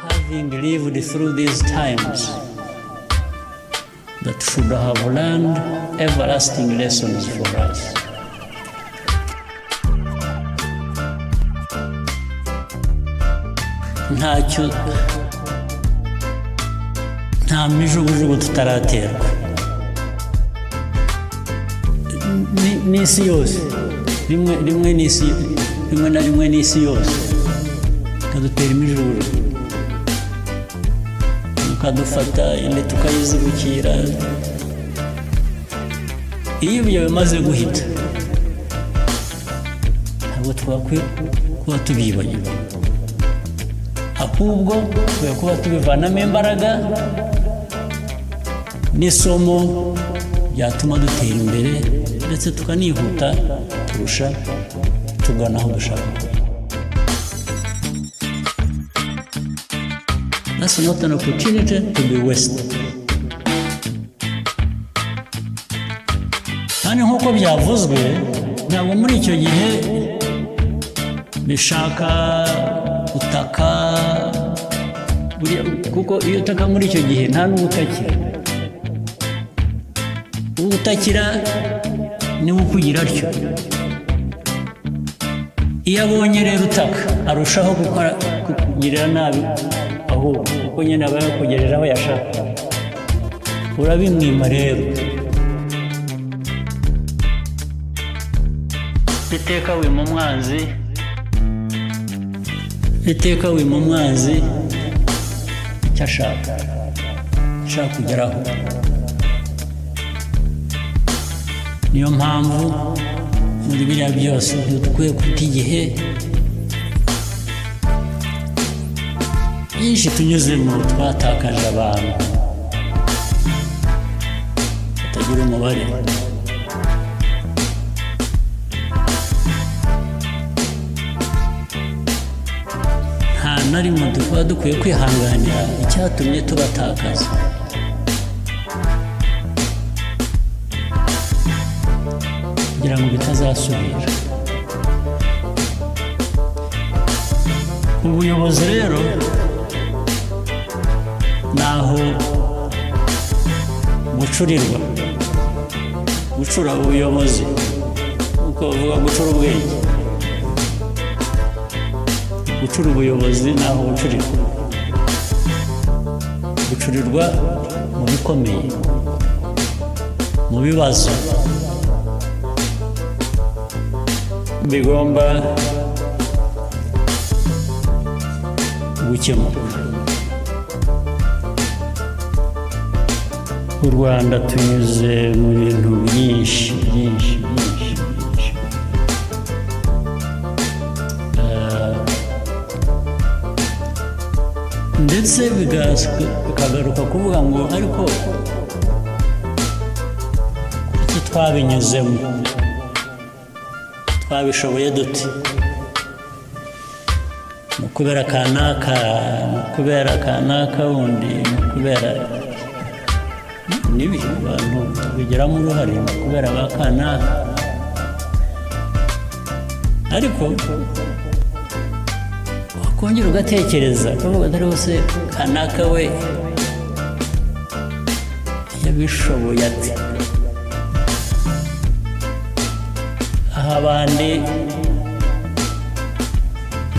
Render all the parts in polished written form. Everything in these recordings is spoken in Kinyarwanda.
Having lived through these times that should have learned everlasting lessons for us. Nta mijugujugu tutaraterwa n'isi yose rimwe na rimwe n'isi yose ikadutera imijugujugu tukadufata indi tukayizibukira. Iyo ibyo bimaze guhita ntabwo twakwiye kuba tubyibagirwa, ahubwo tukwiye kuba tubivanamo imbaraga n'isomo byatuma dutera imbere ndetse tukanihuta turusha tugana aho dushaka. That's not an opportunity to be wasted. Kandi nk'uko byavuzwe, ntabwo muri icyo gihe bishaka gutaka, kuko iyo utaka muri icyo gihe nta n'ubutakira. Ubutakira niwe ukugira atyo. Iyo abonye rero utaka arushaho kukugirira nabi, ahubwo kuko nyine aba yakugejeje aho yashaka. Urabimwima rero. Iteka wima umwanzi, iteka wima umwanzi icyo ashaka kugeraho. Niyo mpamvu muri biriya byose dukwiye guta igihe byinshi tunyuzemo, twatakaje abantu batagira umubare. Nta na rimwe tuba dukwiye kwihanganira icyatumye tubatakaza. kugira ngo bitazasubira. Ubuyobozi rero naho gucurirwa, gucura ubuyobozi uko uvuga gucura ubwenge, gucura ubuyobozi naho gucurirwa mu bikomeye, mu bibazo bigomba gukemuka. U Rwanda tunyuze mu bintu byinshi ndetse bikagaruka kuvuga ngo ariko kuki twabinyuzemo, twabishoboye dute? Kubera kanaka wundi, kubera nibi abantu bigiramo uruhare, kubera ba kanaka. Ariko wakongera ugatekereza ukavuga atari hose kanaka we yabishoboye ati, aha abandi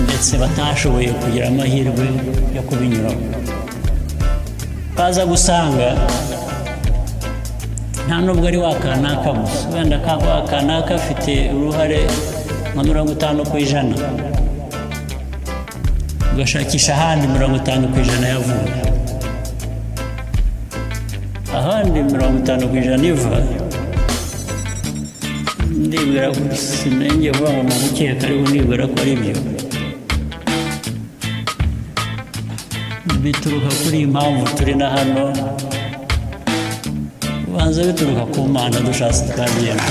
ndetse batashoboye kugira amahirwe yo kubinyuramo. Kaza gusanga nta nubwo ari wa kanaka gusa, wenda wa kanaka afite uruhare nka 50%, ugashakisha ahandi 50% yavuye, ahandi 50% iva. Ndibwira ko sinenge vuga ngo mukeka ariko ndibwira ko ari byo. Bituruka kuri impamvu turi na hano, ubanza bituruka ku Mana dushatse tukagenda.